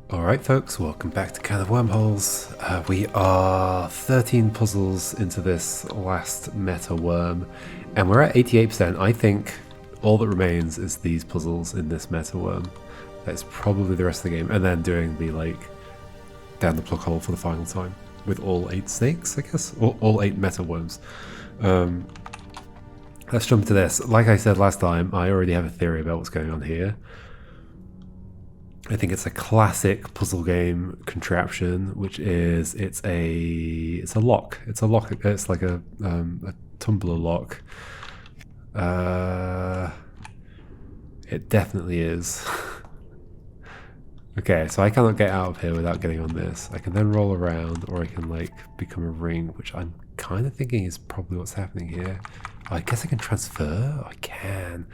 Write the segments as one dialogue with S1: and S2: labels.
S1: Alright folks, welcome back to Can of Wormholes. We are 13 puzzles into this last meta worm, and we're at 88%. I think all that remains is these puzzles in this meta worm. That's probably the rest of the game, and then doing the down the plug hole for the final time with all 8 snakes, I guess, or all 8 meta worms. Let's jump into this. Like I said last time, I already have a theory about what's going on here. I think it's a classic puzzle game contraption, which is it's a lock. It's a lock. It's like a tumbler lock. It definitely is. Okay, so I cannot get out of here without getting on this. I can then roll around, or I can become a ring, which I'm kind of thinking is probably what's happening here. I guess I can transfer? I can.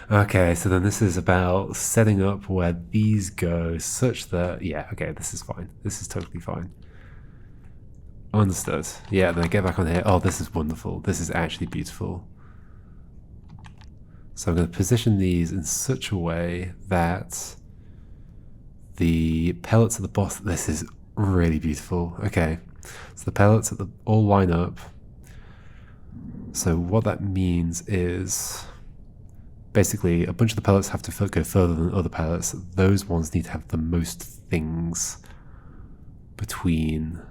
S1: Okay, so then this is about setting up where these go such that... Yeah, okay, this is fine. This is totally fine. Understood. Yeah, then I get back on here. Oh, this is wonderful. This is actually beautiful. So I'm going to position these in such a way that the pellets at the bottom... This is really beautiful. Okay, so the pellets all line up. So what that means is basically a bunch of the pellets have to go further than other pellets. Those ones need to have the most things between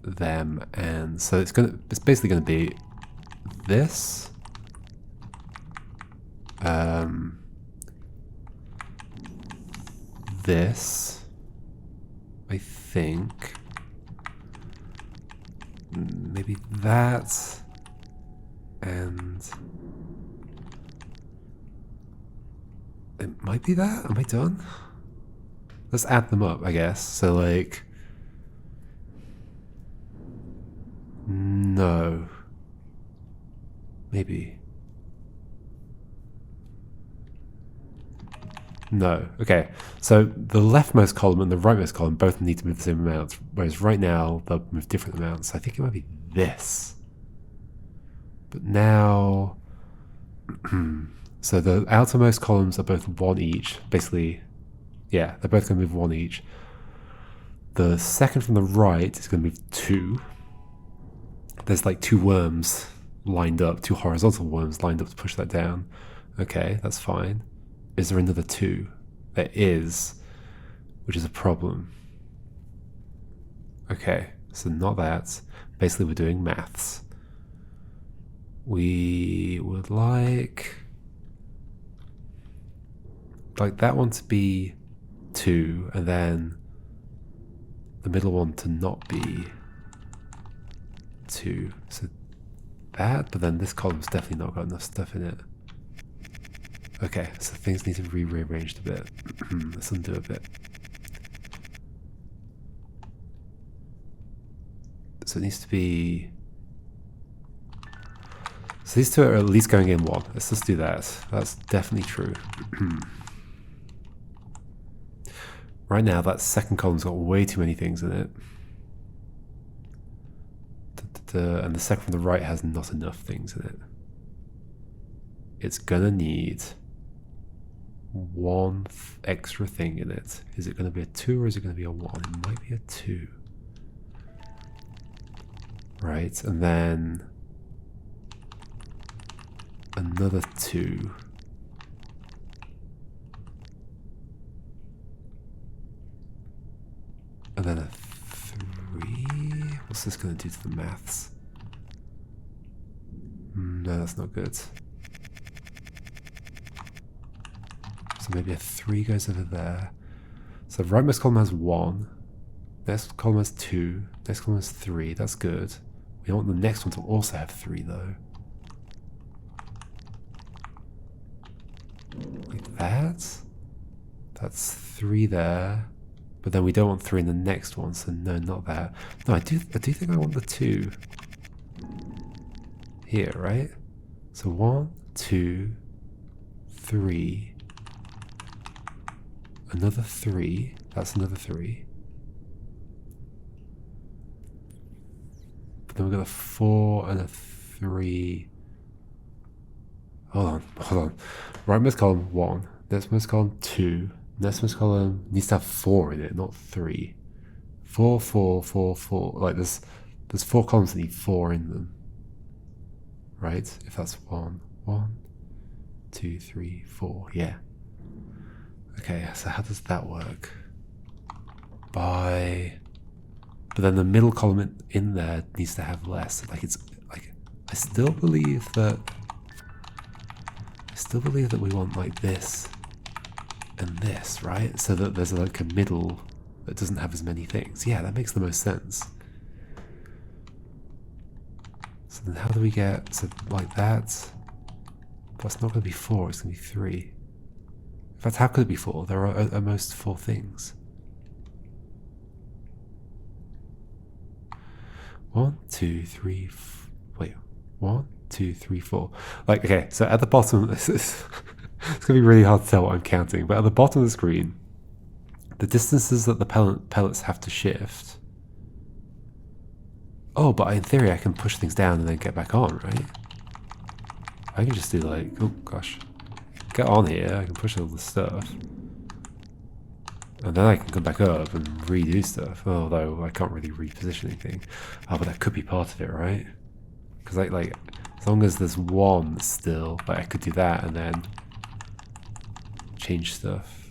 S1: them, and so it's basically gonna be this. This, I think. Maybe that, and it might be that. Am I done? Let's add them up, I guess. So no, maybe. No. Okay, so the leftmost column and the rightmost column both need to move the same amount, whereas right now they'll move different amounts. I think it might be this. But now... so the outermost columns are both 1 each. Basically, yeah, they're both going to move 1 each. The second from the right is going to move 2. There's 2 worms lined up, 2 horizontal worms lined up to push that down. Okay, that's fine. Is there another 2? There is, which is a problem. Okay, so not that. Basically, we're doing maths. We would like that one to be 2, and then the middle one to not be 2. So that, but then this column's definitely not got enough stuff in it. Okay, so things need to be rearranged a bit. Let's undo a bit. So it needs to be... So these 2 are at least going in 1. Let's just do that. That's definitely true. Right now, that second column's got way too many things in it. And the second from the right has not enough things in it. It's gonna need 1 extra thing in it. Is it going to be a 2 or is it going to be a 1? It might be a 2. Right, and then another 2. And then a 3. What's this going to do to the maths? No, that's not good. So maybe a 3 goes over there. So the rightmost column has 1. Next column has 2. Next column has 3. That's good. We want the next one to also have 3 though. Like that. That's 3 there. But then we don't want 3 in the next one, so no, not that. No, I do think I want the 2 here, right? So 1, 2, 3. Another 3. That's another 3. But then we've got a 4 and a 3. Hold on. Rightmost column 1. Leftmost column 2. Next column needs to have 4 in it, not 3. 4, 4, 4, 4. Like there's 4 columns that need 4 in them. Right? If that's 1, 1, 2, 3, 4. Yeah. Okay, so how does that work? But then the middle column in there needs to have less. Like it's like I still believe that we want like this and this, right? So that there's like a middle that doesn't have as many things. Yeah, that makes the most sense. So then how do we get to like that? That's not going to be 4, it's going to be 3. In fact, how could it be 4? There are at most 4 things. 1, 2, 3, wait, 1, 2, 3, 4. Like, okay, so at the bottom, it's going to be really hard to tell what I'm counting, but at the bottom of the screen, the distances that the pellets have to shift. Oh, but in theory, I can push things down and then get back on, right? I can just do like, oh gosh, get on here, I can push all this stuff. And then I can come back up and redo stuff, although I can't really reposition anything. Oh, but that could be part of it, right? Because like as long as there's 1 still, like I could do that and then change stuff.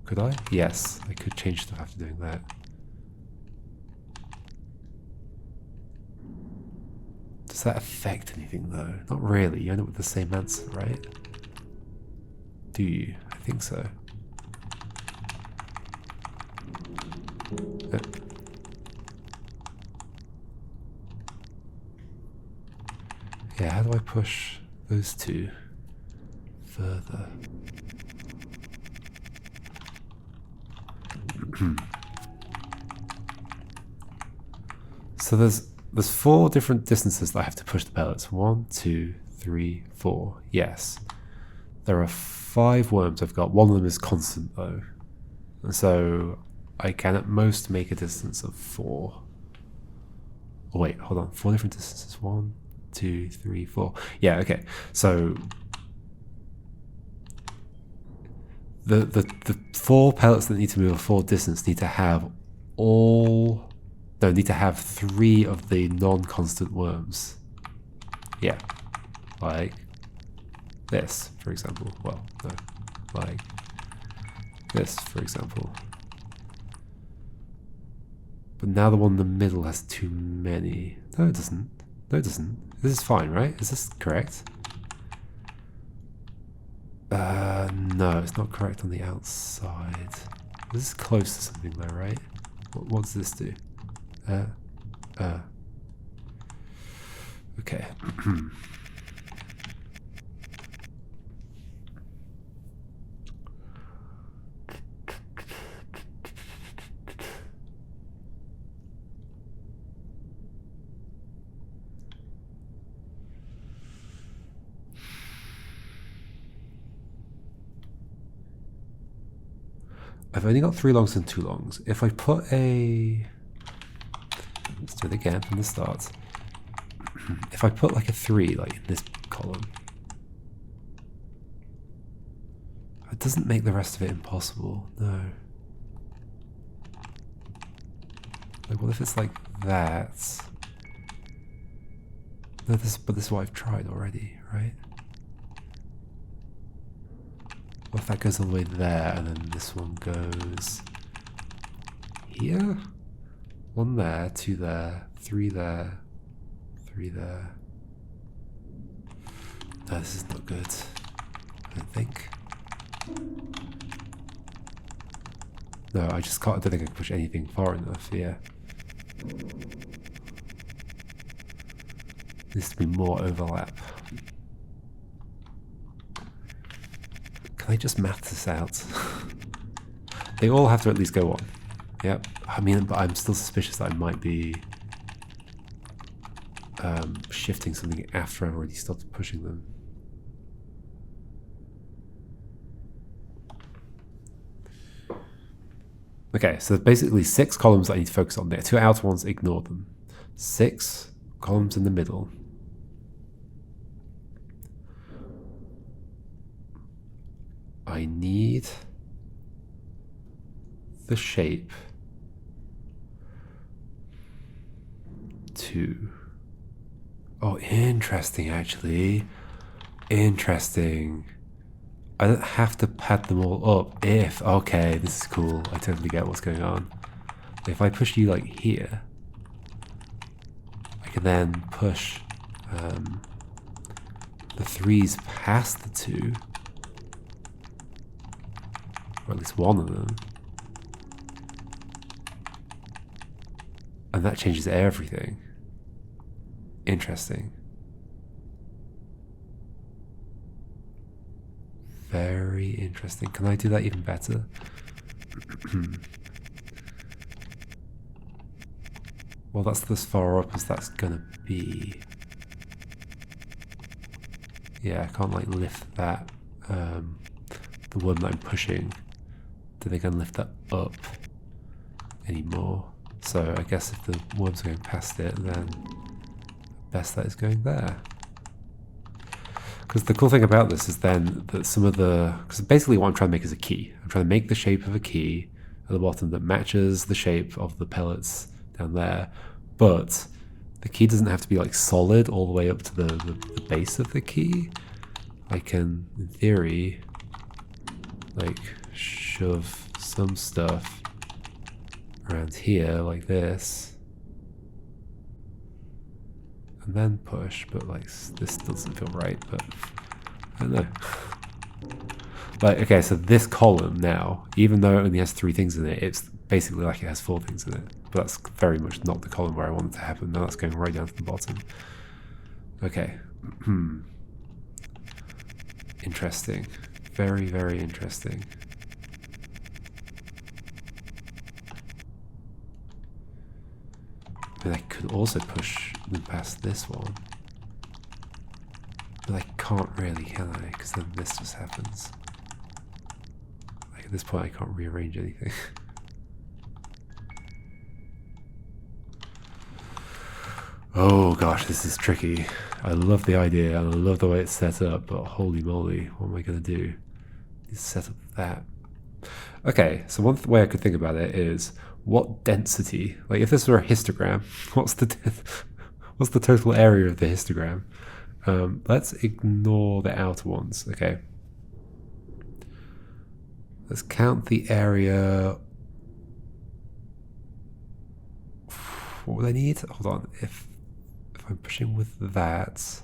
S1: Could I? Yes, I could change stuff after doing that. Does that affect anything though? Not really, you end up with the same answer, right? Do you? I think so. Yeah, how do I push those 2 further? So there's 4 different distances that I have to push the pellets. 1, 2, 3, 4. Yes. There are 5 worms I've got. One of them is constant though. And so I can at most make a distance of 4. Oh, wait, hold on. 4 different distances. 1, 2, 3, 4. Yeah, okay. So the 4 pellets that need to move a 4 distance need to have need to have 3 of the non-constant worms. Yeah. Like this, for example. Well, no. Like this, for example. But now the one in the middle has too many. No, it doesn't. No, it doesn't. This is fine, right? Is this correct? No, it's not correct on the outside. This is close to something though, right? What does this do? Okay. I've only got 3 longs and 2 longs. If I put a... Let's do it again from the start. If I put like a 3 like in this column, it doesn't make the rest of it impossible, no. Like what if it's like that? No, but this is what I've tried already, right? What if that goes all the way there and then this one goes here? 1 there, 2 there, 3 there, 3 there. No, this is not good, I don't think. No, I just can't, I don't think I can push anything far enough, yeah. Needs to be more overlap. Can I just math this out? They all have to at least go on. Yep. I mean, but I'm still suspicious that I might be shifting something after I've already started pushing them. Okay, so there's basically 6 columns that I need to focus on there. 2 outer ones, ignore them. 6 columns in the middle. I need the shape to... Oh, interesting, actually. Interesting. I don't have to pad them all up if... Okay, this is cool. I totally get what's going on. If I push you like here, I can then push the 3s past the 2. Or at least one of them. And that changes everything. Interesting. Very interesting. Can I do that even better? Well, that's as far up as that's gonna be. Yeah, I can't like lift that. The one that I'm pushing. Do they gonna lift that up anymore? So I guess if the worm's going past it, then best that is going there. Because the cool thing about this is then that some of the... Because basically what I'm trying to make is a key. I'm trying to make the shape of a key at the bottom that matches the shape of the pellets down there. But the key doesn't have to be like solid all the way up to the base of the key. I can, in theory, like shove some stuff around here like this. And then push, but like this doesn't feel right, but I don't know. Like, okay, so this column now, even though it only has 3 things in it, it's basically like it has 4 things in it. But that's very much not the column where I want it to happen. Now that's going right down to the bottom. Okay. Interesting. Very, very interesting. And I could also push them past this one. But I can't really, can I? Because then this just happens. Like at this point I can't rearrange anything. Oh gosh, this is tricky. I love the idea and I love the way it's set up, but holy moly, what am I going to do? Is set up that. Okay, so one way I could think about it is what density, like if this were a histogram, what's the total area of the histogram? Let's ignore the outer ones, okay? Let's count the area. What would I need? Hold on, if I'm pushing with that,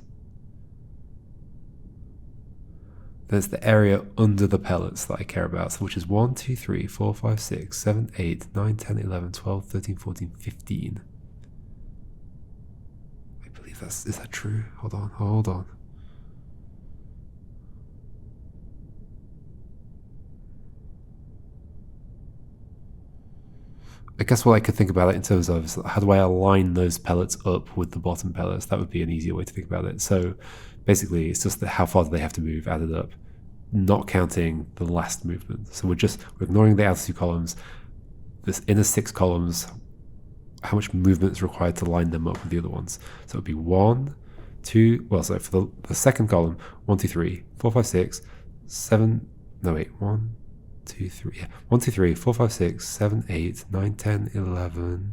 S1: there's the area under the pellets that I care about, so which is 1, 2, 3, 4, 5, 6, 7, 8, 9, 10, 11, 12, 13, 14, 15. I believe is that true? Hold on. I guess what I could think about it in terms of is how do I align those pellets up with the bottom pellets? That would be an easier way to think about it. So basically it's just how far do they have to move added up, not counting the last movement. So we're ignoring the outer 2 columns. This inner 6 columns, how much movement is required to line them up with the other ones. So it would be 1, 2, well, so for the second column, 1, 2, 3, 4, 5, 6, 7, no wait, 1, 2, 3, yeah. 1, 2, 3, 4, 5, 6, 7, 8, 9, 10, 11,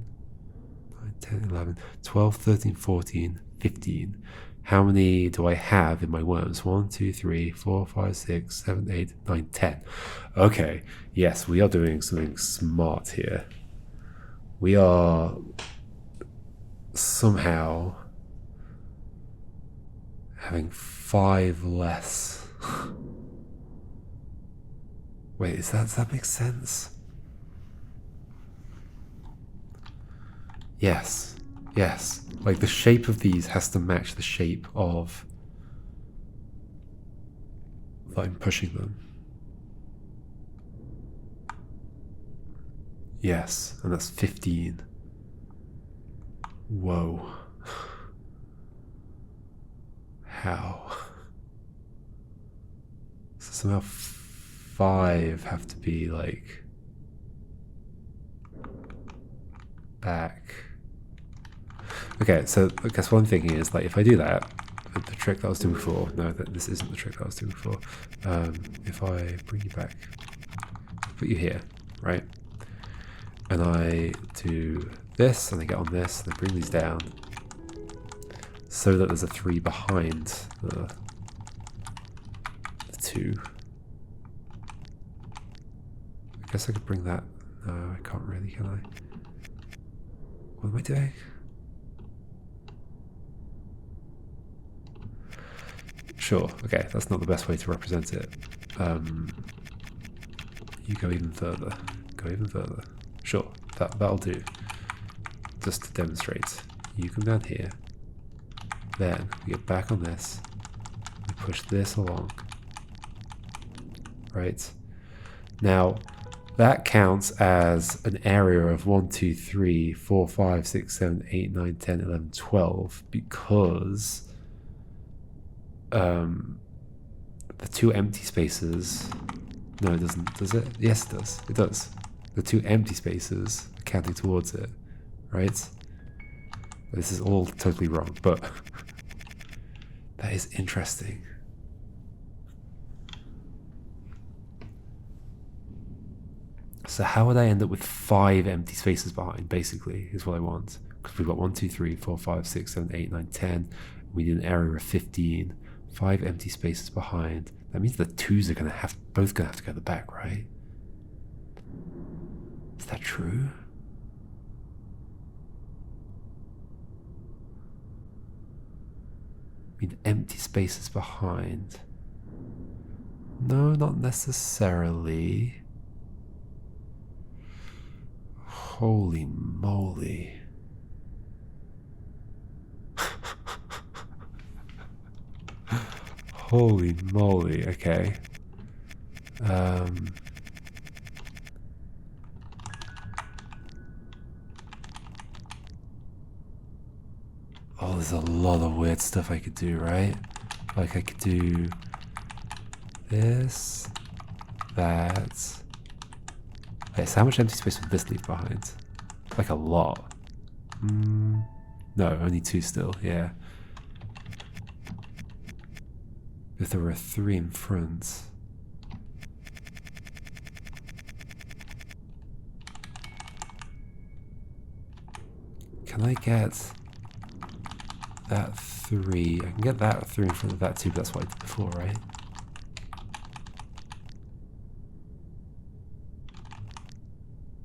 S1: 9, 10, 11, 12, 13, 14, 15. How many do I have in my worms? 1, 2, 3, 4, 5, 6, 7, 8, 9, 10. Okay, yes, we are doing something smart here. We are somehow having 5 less. Wait, does that make sense? Yes. Like the shape of these has to match the shape of that I'm pushing them. Yes, and that's 15. Whoa. How? So somehow 5 have to be like back. Okay, so I guess what I'm thinking is like if I do that, the trick that I was doing before, no, this isn't the trick that I was doing before. If I bring you back, put you here, right? and I do this, and I get on this, and I bring these down, so that there's a 3 behind the 2. I guess I could bring that. No, I can't really, can I? What am I doing? Sure, okay, that's not the best way to represent it. You go even further. Go even further. Sure, that'll do. Just to demonstrate. You come down here. Then we get back on this. We push this along. Right? Now, that counts as an area of 1, 2, 3, 4, 5, 6, 7, 8, 9, 10, 11, 12 because the 2 empty spaces. No, it doesn't, does it? Yes, it does. It does. The 2 empty spaces are counting towards it, right? This is all totally wrong, but that is interesting. So how would I end up with 5 empty spaces behind, basically, is what I want. Because we've got 1, 2, 3, 4, 5, 6, 7, 8, 9, 10. We need an area of 15. 5 empty spaces behind. That means the 2s are both gonna have to go to the back, right? Is that true? I mean, empty spaces behind. No, not necessarily. Holy moly. Holy moly, okay. Oh, there's a lot of weird stuff I could do, right? Like I could do this, that. Okay, so how much empty space would this leave behind? Like a lot. No, only 2 still, yeah. If there were a 3 in front. Can I get that 3? I can get that 3 in front of that 2, but that's what I did before, right?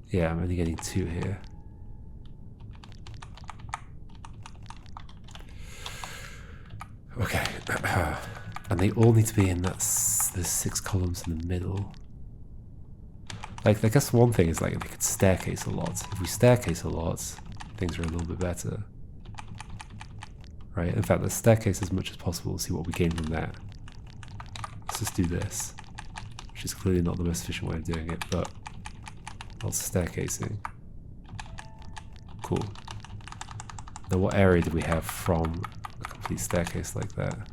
S1: Yeah, I'm only getting 2 here. Okay. And they all need to be in those 6 columns in the middle. Like, I guess one thing is like they could staircase a lot. If we staircase a lot, things are a little bit better. Right? In fact, let's staircase as much as possible, see what we gain from that. Let's just do this. Which is clearly not the most efficient way of doing it, but lots of staircasing. Cool. Now what area do we have from a complete staircase like that?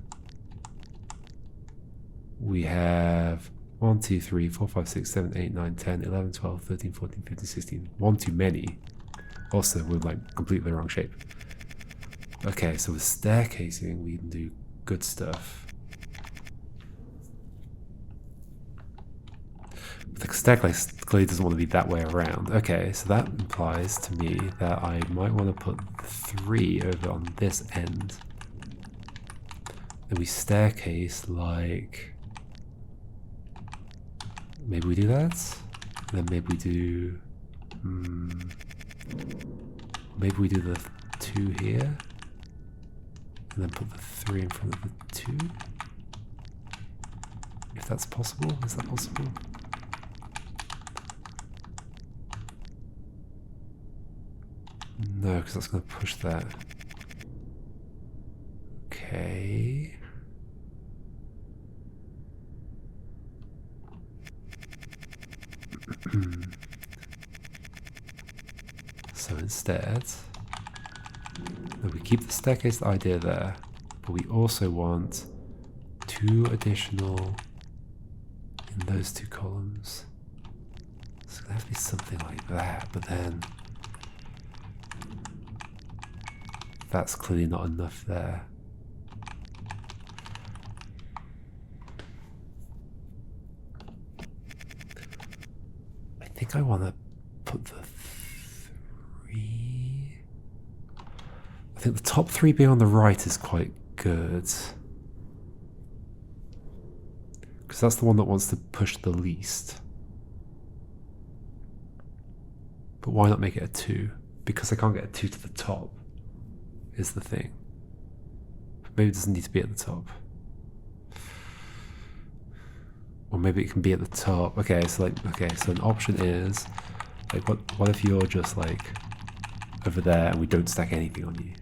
S1: We have 1, 2, 3, 4, 5, 6, 7, 8, 9, 10, 11, 12, 13, 14, 15, 16. 1 too many. Also, we're like completely the wrong shape. Okay, so with staircasing, we can do good stuff. But the staircase clearly doesn't want to be that way around. Okay, so that implies to me that I might want to put 3 over on this end. Then we staircase like... Maybe we do that? And then maybe we do... Maybe we do the 2 here? And then put the 3 in front of the 2? If that's possible? Is that possible? No, because that's going to push that. Okay. So instead, we keep the staircase idea there, but we also want 2 additional in those 2 columns. So it's going to have to be something like that, but then that's clearly not enough there. I think I want to put the 3. I think the top 3 being on the right is quite good. Because that's the one that wants to push the least. But why not make it a 2? Because I can't get a 2 to the top, is the thing. Maybe it doesn't need to be at the top. Or maybe it can be at the top. Okay, so an option is, like, what if you're just like over there and we don't stack anything on you?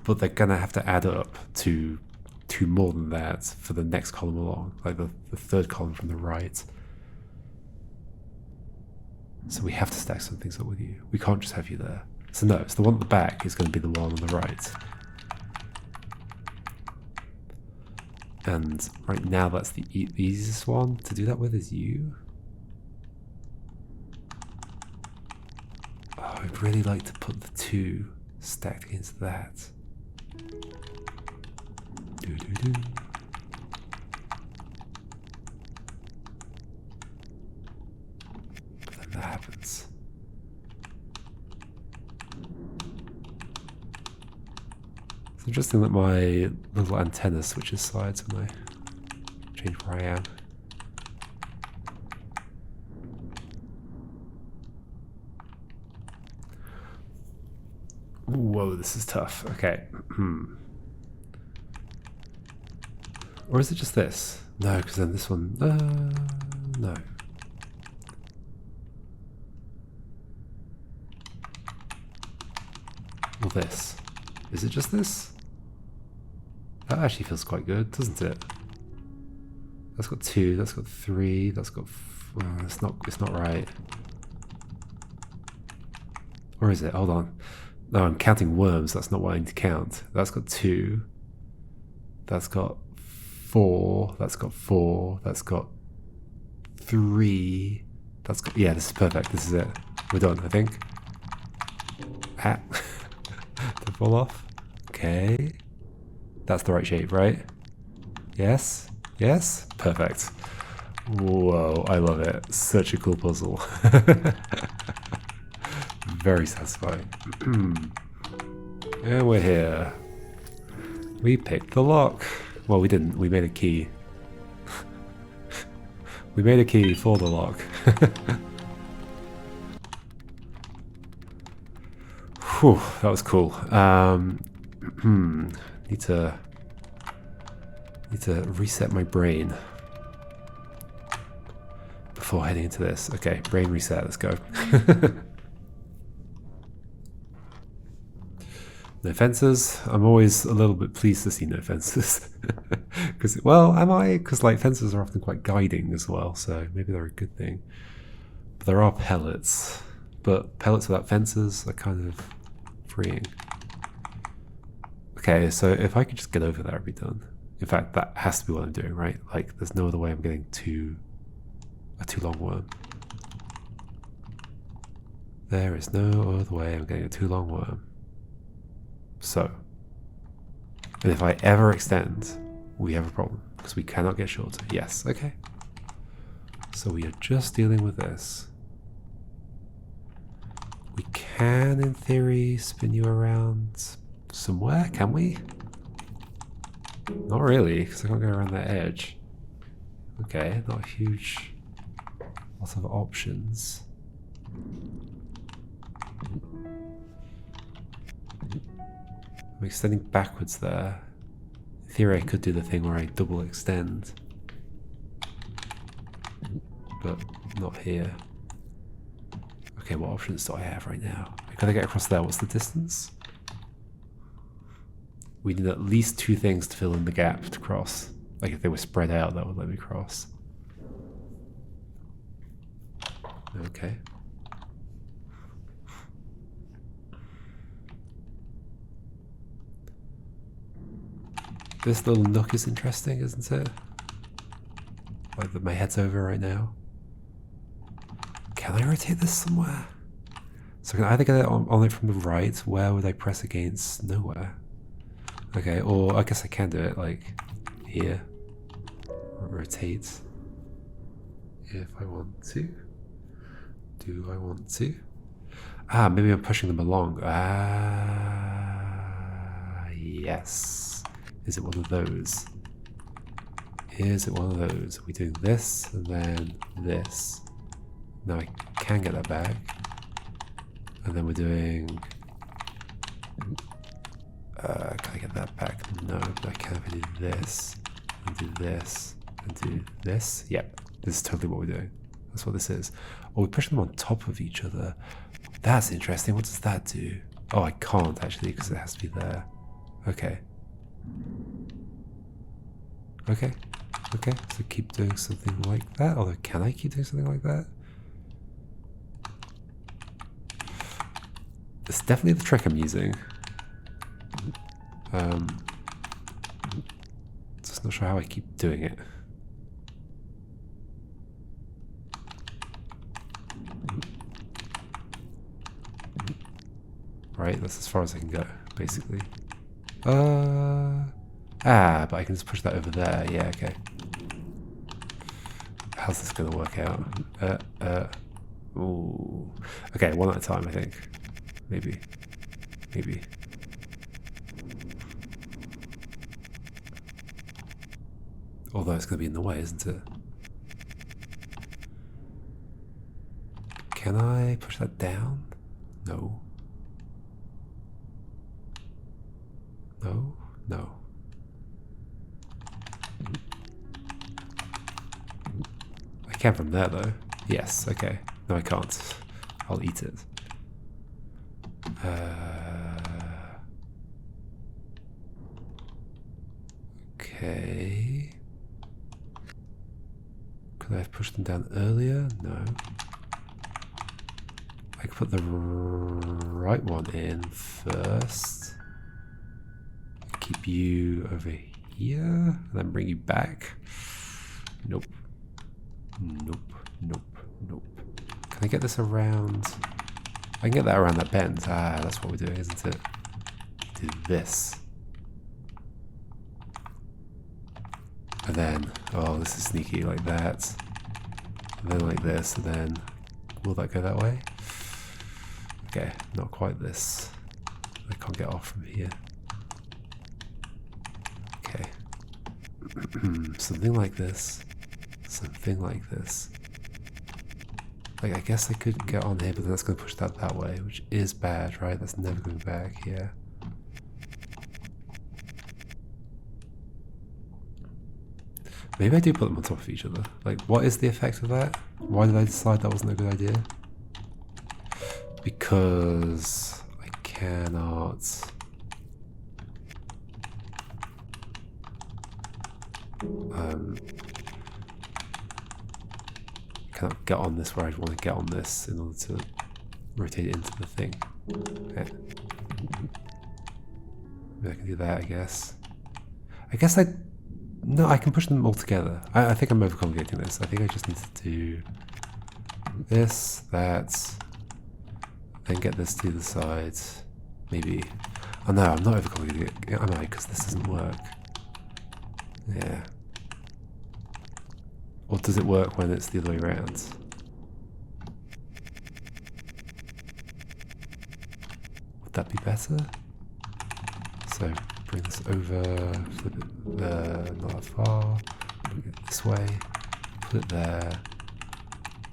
S1: But they're gonna have to add up to 2 more than that for the next column along, like the third column from the right. So we have to stack some things up with you. We can't just have you there. So no, it's the one at the back is going to be the one on the right. And right now that's the easiest one to do that with is you. Oh, I'd really like to put the 2 stacked against that. Do. But then that happens. It's interesting that my little antenna switches sides when I change where I am. Whoa, this is tough. Okay. Or is it just this? No, because then this one... no. Or this. Is it just this? That actually feels quite good, doesn't it? That's got 2, that's got 3, that's got... it's not right. Or is it? Hold on. No, I'm counting worms, that's not what I need to count. That's got 2. That's got 4, that's got 4, that's got 3, that's got... Yeah, this is perfect, this is it. We're done, I think. Ah. To fall off. Okay. That's the right shape, right? Yes? Yes? Perfect. Whoa, I love it. Such a cool puzzle. Very satisfying. And we're here. We picked the lock. Well, we didn't. We made a key. We made a key for the lock. Whew, that was cool. Need to reset my brain before heading into this. Okay, brain reset. Let's go. No fences. I'm always a little bit pleased to see no fences. Because, well, am I? Because like fences are often quite guiding as well, so maybe they're a good thing. But there are pellets. But pellets without fences are kind of freeing. Okay, so if I could just get over there, I'd be done. In fact, that has to be what I'm doing, right? Like, there's no other way I'm getting a too long worm. There is no other way I'm getting a too long worm. So, and if I ever extend, we have a problem because we cannot get shorter. Yes, okay. So we are just dealing with this. We can, in theory, spin you around somewhere, can we? Not really, because I can't go around that edge. Okay, not a huge lot of options. I'm extending backwards there. In theory, I could do the thing where I double extend. But not here. Okay, what options do I have right now? I gotta get across there. What's the distance? We need at least 2 things to fill in the gap to cross. Like if they were spread out, that would let me cross. Okay. This little nook is interesting, isn't it? Like that my head's over right now. Can I rotate this somewhere? So I can either get it on it from the right. Where would I press against? Nowhere. Okay, or I guess I can do it like here. Rotate if I want to. Do I want to? Ah, maybe I'm pushing them along. Yes. Is it one of those? Is it one of those? Are we doing this and then this? Now I can get that back. And then we're doing... can I get that back? No, but I can if I do this, and do this, and do this. Yep, this is totally what we're doing. That's what this is. Oh, we're pushing them on top of each other. That's interesting. What does that do? Oh, I can't actually because it has to be there. Okay. Okay. Okay, so keep doing something like that. Although, can I keep doing something like that? It's definitely the trick I'm using. Just not sure how I keep doing it. Right, that's as far as I can go, basically. But I can just push that over there. Yeah, okay. How's this gonna work out? Ooh. Okay, one at a time, I think. Maybe. Maybe. Although it's gonna be in the way, isn't it? Can I push that down? No. No? No. I can from there though. Yes, okay. No, I can't. I'll eat it. Okay. Could I have pushed them down earlier? No. I could put the right one in first. Keep you over here, and then bring you back. Nope. Nope. Nope. Nope. Can I get this around? I can get that around that bend. Ah, that's what we're doing, isn't it? Do this. And then, oh, this is sneaky, like that. And then like this, and then, will that go that way? Okay, not quite this. I can't get off from here. Okay. Something like this. Something like this. Like, I guess I could get on here, but then that's going to push that way, which is bad, right? That's never going back, yeah. Maybe I do put them on top of each other. Like, what is the effect of that? Why did I decide that wasn't a good idea? Because I cannot... cannot get on this where I'd want to get on this in order to rotate it into the thing. Okay. Maybe I can do that, I guess. No, I can push them all together. I think I'm overcomplicating this. I think I just need to do this, that, then get this to the side. Maybe. Oh no, I'm not overcomplicating it, am I? Because this doesn't work. Yeah. Or does it work when it's the other way around? Would that be better? So bring this over, flip it there, not that far, bring it this way, put it there,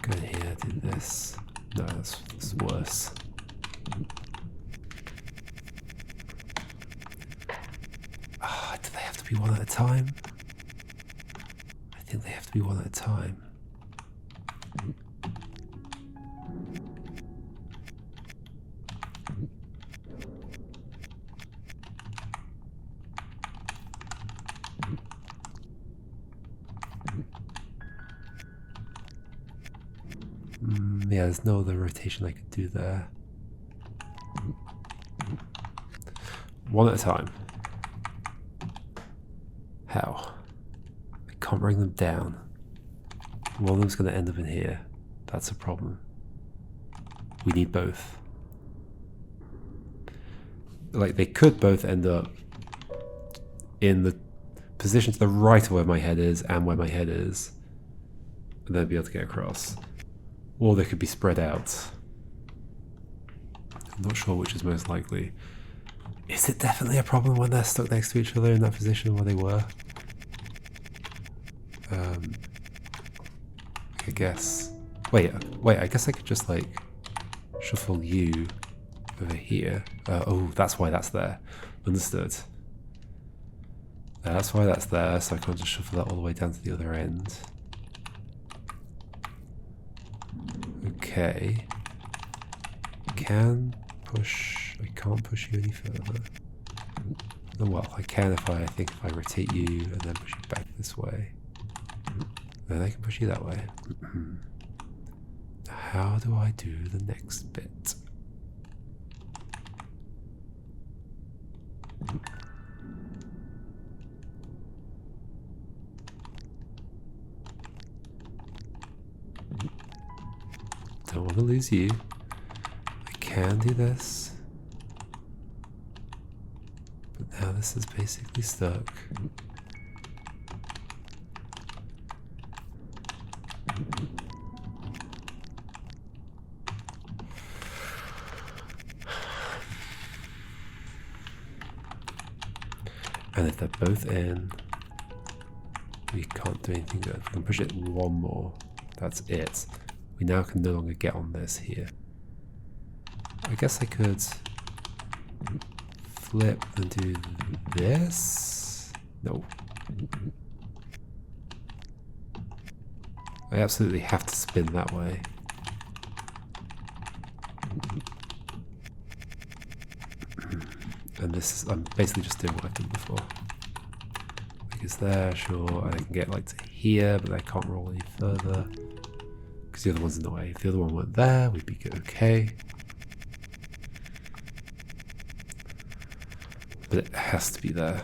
S1: go in here, do this. No, this is worse. Do they have to be one at a time? I think they have to be one at a time. Yeah, there's no other rotation I could do there. One at a time. How? I can't bring them down. One of them's going to end up in here. That's a problem. We need both. Like, they could both end up in the position to the right of where my head is and where my head is, and then be able to get across. Or they could be spread out. I'm not sure which is most likely. Is it definitely a problem when they're stuck next to each other in that position where they were? I guess. Wait, I guess I could just like shuffle you over here. Oh, that's why that's there. Understood. That's why that's there, so I can't just shuffle that all the way down to the other end. Okay. I can't push you any further. Oh, well, I can if I think if I rotate you and then push you back this way. Then I can push you that way. How do I do the next bit? Don't want to lose you. I can do this. But now this is basically stuck. And if they're both in, we can't do anything good. We can push it one more. That's it. We now can no longer get on this here. I guess I could flip and do this. No. I absolutely have to spin that way. And this is, I'm basically just doing what I've done before. Like it's there, sure, and I can get like to here, but I can't roll any further. Because the other one's in the way. If the other one weren't there, we'd be okay. But it has to be there.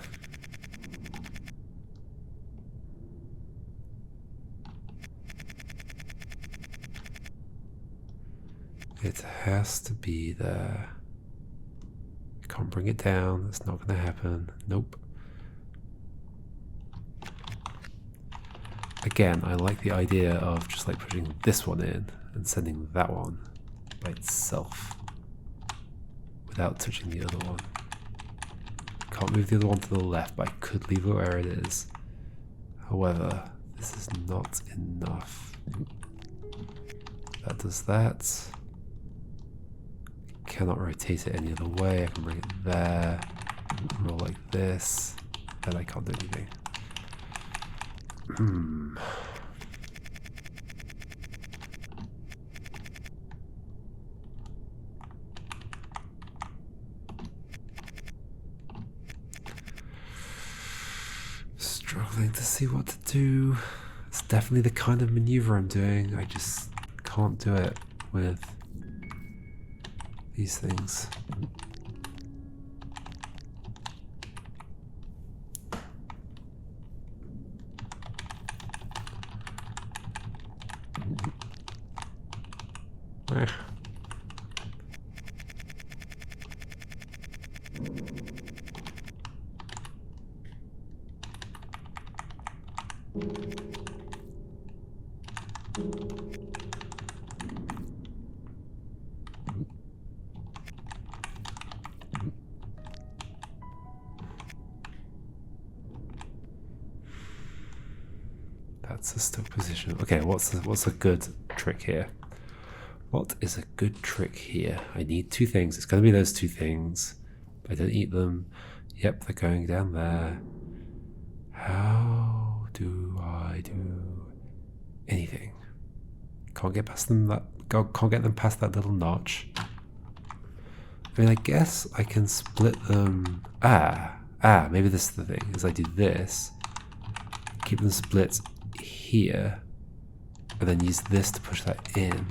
S1: It has to be there. Can't bring it down, that's not going to happen. Nope. Again, I like the idea of just like pushing this one in and sending that one by itself without touching the other one. Can't move the other one to the left, but I could leave it where it is. However, this is not enough. That does that. Cannot rotate it any other way. I can bring it there, roll like this, then I can't do anything. Struggling to see what to do. It's definitely the kind of maneuver I'm doing. I just can't do it with these things. That's a stuck position. Okay, what's a good trick here? What is a good trick here? I need two things. It's going to be those two things. I don't eat them. Yep, they're going down there. How do I do anything? Can't get past them. Can't get them past that little notch. I mean, I guess I can split them. Maybe this is the thing. Is I do this, keep them split here, and then use this to push that in.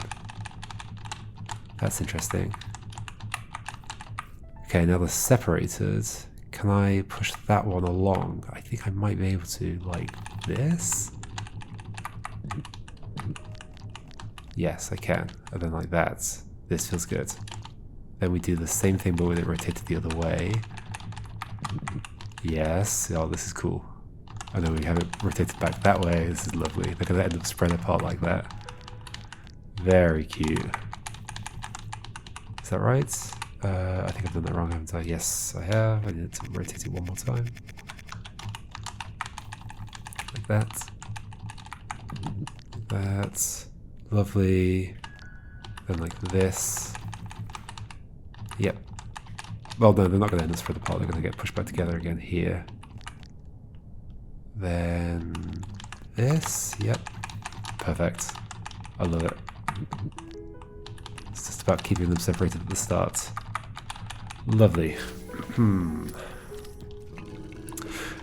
S1: That's interesting. Okay, now they're separated. Can I push that one along? I think I might be able to, like this. Yes, I can. And then like that. This feels good. Then we do the same thing, but with it rotated the other way. Yes. Oh, this is cool. I know we have it rotated back that way. This is lovely. They're going to end up spread apart like that. Very cute. Is that right? I think I've done that wrong, haven't I? Yes, I have. I need to rotate it one more time. Like that. That's lovely. Then like this. Yep. Well, no, they're not going to end us spread apart. They're going to get pushed back together again here. Then this. Yep. Perfect. I love it. It's just about keeping them separated at the start. Lovely.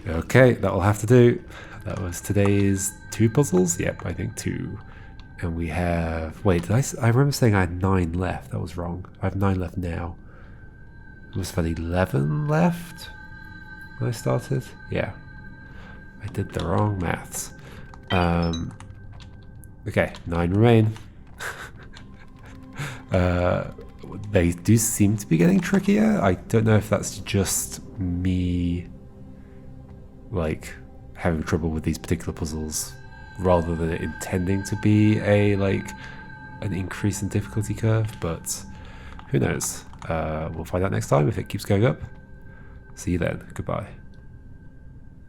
S1: Okay, that will have to do. That was today's 2 puzzles. Yep, I think 2. And we have... Wait, I remember saying I had 9 left. That was wrong. I have 9 left now. It must have had 11 left when I started. Yeah. I did the wrong maths. Okay, 9 remain. They do seem to be getting trickier. I don't know if that's just me, like, having trouble with these particular puzzles rather than it intending to be an increase in difficulty curve, but who knows. We'll find out next time if it keeps going up. See you then. Goodbye.